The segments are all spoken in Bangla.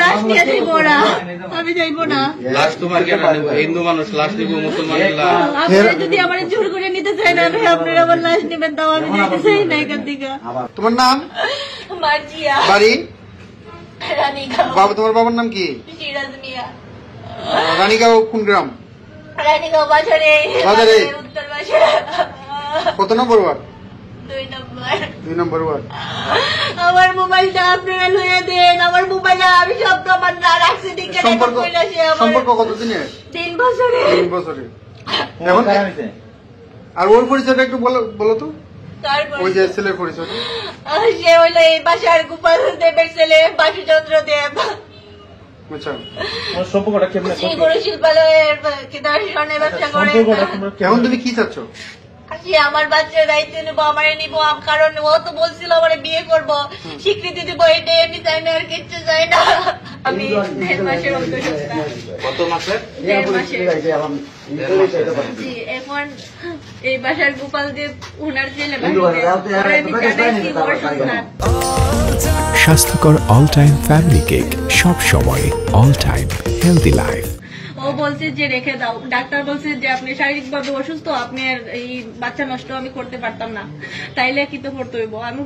লাশ নিয়ে যাইব ওরা, আমি যাইব না। লাশ তোমার কেন নেব? হিন্দু মানুষ লাশ নিব, মুসলমানের লাশ। আপনারা যদি আমার জোর করে নিতে চান আমি আপনারা আমার লাশ নেবেন, তাও আমি যাইতে চাই না এখান থেকে। তোমার নাম? মার্জিয়া। বাড়ি? রানীগাঁও। বাবা, তোমার বাবার নাম কি? সিরাজ মিয়া। রানীগাঁও কোন গ্রাম? রানীগাঁও বাজারে। বাজারে? উত্তর বাজারে। কত নম্বর ওয়ার্ড? 2 নম্বর। 2 নম্বর ওয়ার্ড। আমার মোবাইলটা আপনারা লইয়া দেন, আমার মোবাইলে আমি সব প্রমাণ রাখছি। সম্পর্ক কতদিনের? 3 বছরে। 3 বছরে। এখন আর ওর পরিচয়টা একটু বলো তো। ওই যে ছেলের পরিচয়টা। সে হইলো এই বাসার গোপাল দেবের ছেলে, বাসুচন্দ্র দেব। আচ্ছা, সম্পর্কটা কেমন? শ্রীগুরু শিল্পালয়ের দর্শনের ব্যবসা করে। এখন তুমি কি চাচ্ছ? আমার বাচ্চার দায়িত্ব নেবো, আমার নিবো, কারণ ও তো বলছিল আমার বিয়ে করবো, স্বীকৃতি দেবো, এটাই আমি চাই না, আর কিচ্ছু চাই না। আমি 1.5 মাসের অন্তঃসত্ত্বা। কত মাসের? 1.5 মাসের। এখন এই বাসার গোপাল দেব ওনার ছেলে, স্বাস্থ্যকর অল টাইম ফ্যামিলি কেক, সব সময় অল টাইম হেলদি লাইফ। ও বলছে যে রেখে দাও, ডাক্তার বলছে যে আপনি শারীরিকভাবে অসুস্থ, আপনি এই বাচ্চা নষ্ট আমি করতে পারতাম না, তাইলে কি তো করতে হইব। আমি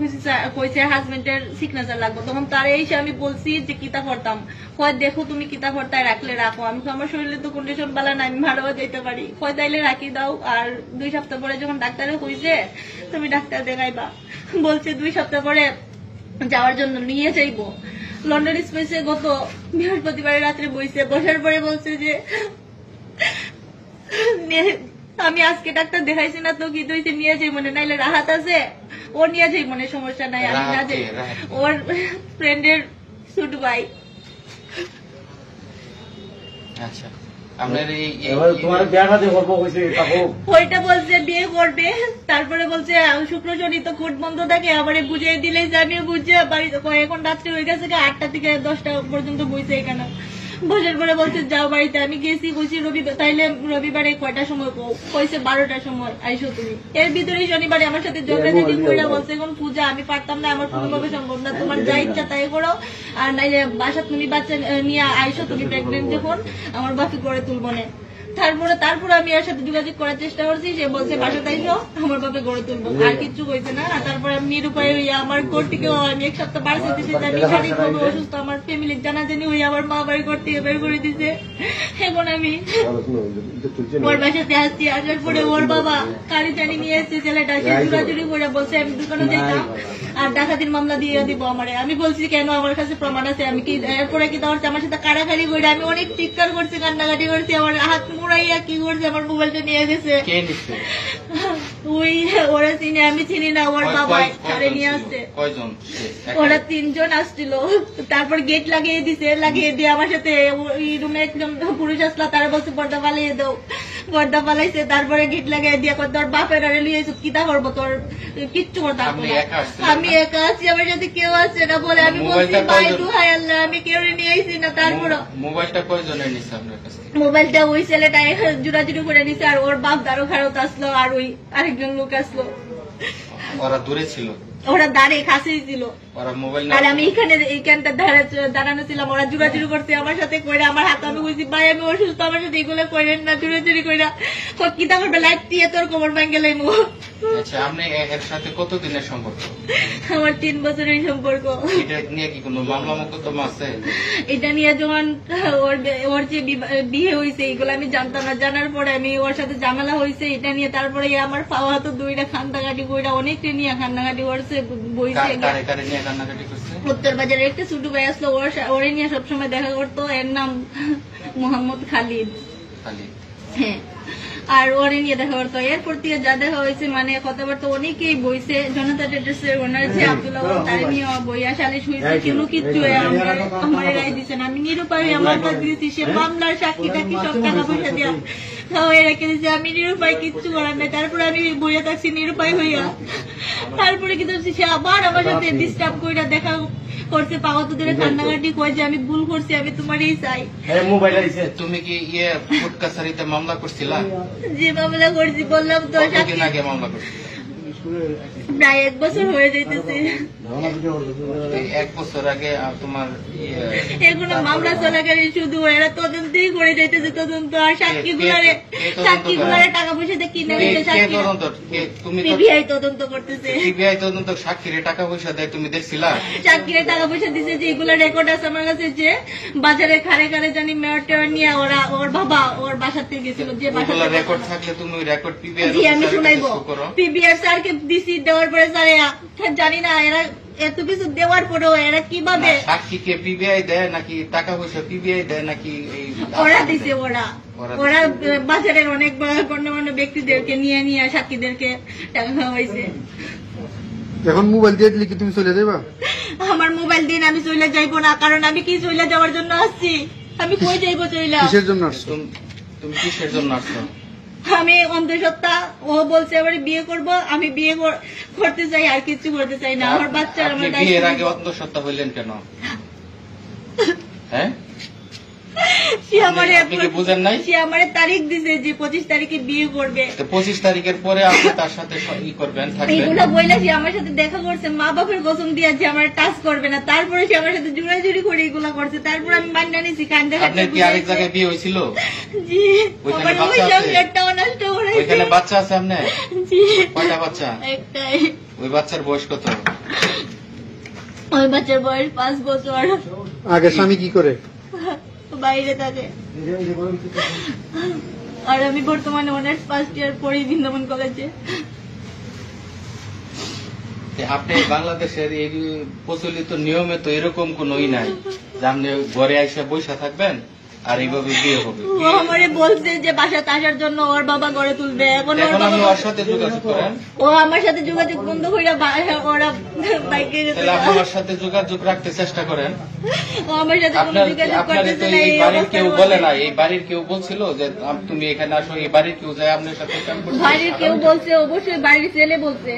কইছে হাজবেন্ডের সিগনেচার লাগবে, তখন তার এসে আমি বলছি যে কিতা করতাম, কয় দেখো তুমি কিতা করতায় রাখলে রাখো। আমি আমার শরীরে তো কন্ডিশন বালা না, আমি ভাড়াও যেতে পারি, কয় তাইলে রাখি দাও। আর 2 সপ্তাহ পরে যখন ডাক্তারে কইছে তুমি ডাক্তার দেখাইবা, বলছে 2 সপ্তাহ পরে যাওয়ার জন্য নিয়ে যাইবো। লন্ডন স্পেসে গত বৃহস্পতিবার রাত্রে বইছে, বসার পরে বলছে যে আমি আজকে ডাক্তার দেখাইছি না তো কি হয়েছে, নিয়ে যাই মনে, নাইলে রাহাত আছে ও নিয়ে যাই মনে, সমস্যা নাই, আমি না যাই। ওর ফ্রেন্ডের ছোট ভাই। আচ্ছা, আপনার ওইটা বলছে বিয়ে করবে, তারপরে বলছে শুক্র শনি তো কোর্ট বন্ধ থাকে, আবার বুঝিয়ে দিলে যে আমি বুঝে বাড়ি। এখন রাত্রে হয়ে গেছে 8টা থেকে 10টা পর্যন্ত বইছে এখানে, বসার পরে বলছে যাও বাড়িতে। আমি গেছি, কইছি রবিবার, তাইলে রবিবারে কয়টার সময় কইছে 12টার সময় আইসো তুমি। এর ভিতরে শনিবারে আমার সাথে ঝগড়াঝাটি কইরা বলছে এখন পূজা আমি পারতাম না, আমার কোনোভাবে সম্ভব না, তোমার যা ইচ্ছা তাই করো, আর নাইলে বাসা তুমি বাচ্চা নিয়ে আইসো, তুমি প্রেগনেন্ট যখন আমার বাকি করে তুলবো না। তারপরে আমি এর সাথে যোগাযোগ করার চেষ্টা করছি, সে বলছে বাসাতে আইসো আমার বাপে গড়ে তুলবো, আর কিচ্ছু কইছে না। তারপরে আমি নিরুপায় হইয়া আমার ঘর থেকে আমি 1 সপ্তাহ বাড়ছে দিতে, আমি শারীরিকভাবে অসুস্থ, আমার ফ্যামিলির জানাজানি হইয়া আমার মা বাড়ি ঘর থেকে বের করে দিছে। এখন আমি ওর বাসাতে আসছি, আসার পরে ওর বাবা গাড়ি টানি নিয়ে এসছে ছেলেটা, সে জোরাজুরি করে বলছে আমি দোকানে যেতাম আর ডাকাতির মামলা দিয়ে দিব আমারে। আমি বলছি কেন, আমার কাছে প্রমাণ আছে। আমি কি এরপরে কি দেওয়ার আমার সাথে কাড়াকাড়ি করে, আমি অনেক চিৎকার করছি, কান্নাকাটি করছি, আমার হাত মুড়াইয়া কি করছে, আমার মোবাইলটা নিয়ে গেছে। ওই ওরা চিনি, আমি চিনি না, ওর বাবা ছাড়ে নিয়ে আসছে। ওরা 3 জন আসছিল, তারপর গেট লাগিয়ে দিছে, লাগিয়ে দিয়ে আমার সাথে ওই রুমে একজন পুরুষ আসলা, তারা বলছে পর্দা পালিয়ে দাও, পর্দা পালাইছে। তারপরে গেট লাগিয়ে দিয়ে তোর বাপের আরে লিয়ে কিতা করবো, তোর কিচ্ছু করতে পারবো না, আমি একা আছি, আমার সাথে কেউ আছে না বলে আমি বলছি ভাই দুহাই আল্লাহ আমি কেউ নিয়ে আইছি না। তারপর মোবাইলটা কয়জনের নিছে আপনার কাছে? মোবাইলটা ওই ছেলেটা জুড়াজুড়ি করে নিছে, আর ওর বাপ দারো ফেরত আসলো, আর ওই আরেকজন লোক আসলো। ওরা দূরে ছিল, ওরা দাঁড়িয়ে কাছেই ছিল, আর আমি এইখানটা দাঁড়ানো ছিলাম। ওরা জুড়াজুড়ি করছে আমার সাথে কইরা, আমার হাত আমি বুঝছি ভাই আমি অসুস্থ, আমার সাথে এগুলো করেন না, জুড়াজুড়ি কইরা কিতা করবে লাইট দিয়ে তোর কোমর ভাঙ্গে লাইমু। আচ্ছা, আপনি এর সাথে কতদিনের সম্পর্ক? আমার 3 বছরের সম্পর্ক। এটা নিয়ে কি কোনো মামলা মোকদ্দমা আছে? এটা নিয়ে যখন ওর যে বিয়ে হয়েছে এগুলো আমি জানতাম না, জানার পরে আমি ওর সাথে ঝামেলা হয়েছে এটা নিয়ে, তারপরে আমার পাওয়া তো 2টা খান্দাঘাটি বইটা অনেকটা নিয়ে খান্দাঘাটি করছে বইছে। উত্তর বাজারের একটা ছোট ভাই আসলো, ওরে নিয়ে সবসময় দেখা করতো, এর নাম মোহাম্মদ খালিদ। হ্যাঁ, আর ওরে নিয়ে দেখা করতো। এরপর থেকে যা দেখা হয়েছে মানে কথাবার্তা অনেকেই বইছে, জনতা ট্রেডার্সের ওনার যে আব্দুল্লাহ তার নিয়ে বইয়া সালিশ হয়েছে, কিন্তু কিচ্ছু আমার রায় দিচ্ছে না। আমি নিরুপায় আমার কাছে দিয়েছি, সে মামলার সাক্ষী টাকি সব টাকা পয়সা দেওয়া খাওয়াই রেখে দিয়েছে, আমি নিরুপায় কিচ্ছু করার নাই। তারপরে আমি বইয়া থাকছি নিরুপায় হইয়া, তারপরে কিন্তু সে আবার আমার সাথে ডিস্টার্ব করে দেখা করছে, পাওয়া তো ধরে কান্নাকাটি কয় যে আমি ভুল করছি, আমি তোমারই চাই। তুমি কি কোর্ট কাছারিতে মামলা করছিলা? যে মামলা করছি বললাম তো, আগে মামলা করছি প্রায় 1 বছর হয়ে যাইতেছে। 1 বছর আগে তোমার এগুলো মামলা চলাকালী শুধু এরা তদন্তই করে যাইতেছে, তদন্ত আর সাক্ষীগুলারে টাকা পয়সা দিয়ে কিনে নিতে তুমি পিবিআই তদন্ত করতেছে। সিবিআই তদন্ত সাক্ষীরে টাকা পয়সা দেয়, তুমি দেখছিলা? সাক্ষীরে টাকা পয়সা দিছে, যে এগুলো রেকর্ড আছে আমার কাছে, যে বাজারে খারে খারে জানি মেয়র টেয়র নিয়ে ওরা ওর বাবা ওর বাসা থেকে গেছিল, যে বাসা রেকর্ড থাকলে তুমি রেকর্ড পিবিআই জি আমি শুনাইবো। পিবিআর স্যারকে দিছি, দেওয়ার পরে স্যার জানি না এরা এত কিছু দেওয়ার পরেও এরা কিভাবে সাক্ষীকে পিবিআই দেয় নাকি টাকা পয়সা পিবিআই দেয় নাকি ওরা দিছে, ওরা বাজারের অনেক গণ্যমান্য ব্যক্তিদেরকে নিয়ে নিয়ে সাক্ষীদেরকে টাকা খাওয়াইছে। এখন মোবাইল দিয়ে দিলে কি তুমি চলে যাবা? আমার মোবাইল দিন আমি চলে যাইবো না, কারণ আমি কি চলে যাওয়ার জন্য আসছি? আমি কই যাইবো চইলা? কিসের জন্য আসছো? তুমি কিসের জন্য আসছো? আমি অন্ধসত্ত্বা, ও বলছে এবার বিয়ে করব, আমি বিয়ে করতে চাই, আর কিছু করতে চাই না। আমার বাচ্চার আমার বিয়ের আগে অন্ধসত্ত্বা হইলেন কেন? হ্যাঁ, সে আমারে বুঝেন নাই? সে আমারে তারিখ দিছে যে 25 তারিখে বিয়ে করবে। 25 তারিখের পরে আপনি তার সাথে ই করবেন, থাকবেন। এইগুলা বইলা সে আমার সাথে দেখা করছে, মা বাপের কসম দিয়া যে আমার টাচ করবে না, তারপরে সে আমার সাথে জুড়াজুড়ি করে এগুলা করছে। তারপর আমি মান্না নিছি, কান্দে আপনার কি আরেক জায়গায় বিয়ে হয়েছিল? জি, ওইখানে আমার বাচ্চা আছে? সংসারটাও নষ্ট করেছে। ওইখানে বাচ্চা আছে আপনার? জি, কয়টা বাচ্চা? একটাই। ওই বাচ্চার বয়স কত? ওই বাচ্চার বয়স 5 বছর। আগে স্বামী কি করে? বাইরে থাকে। আর আমি বর্তমানে অনার্স ফার্স্ট ইয়ার পড়ি বৃন্দাবন কলেজে। আপনি বাংলাদেশের এই প্রচলিত নিয়মে তো এরকম কোনই নাই যে আপনি ঘরে এসে বসে থাকবেন আর এইভাবে বিয়ে হবে। ও আমারে বলছে যে বাসাতে আসার জন্য ওর বাবা গড়ে তুলবে। এখন আপনি ওর সাথে যোগাযোগ করেন। ও আমার সাথে যোগাযোগ বন্ধ করে ওরা বাইকে গেছে। তাহলে আপনি ওর সাথে যোগাযোগ রাখতে চেষ্টা করেন। ও আমার সাথে কোনো যোগাযোগ আপনার করতেছে তো না। এই বাড়ির কেউ বলে না, এই বাড়ির কেউ বলছিল যে তুমি এখানে আসো, এই বাড়ির কেউ যায় আপনার সাথে? বাড়ির কেউ বলছে, অবশ্যই বাড়ির ছেলে বলছে।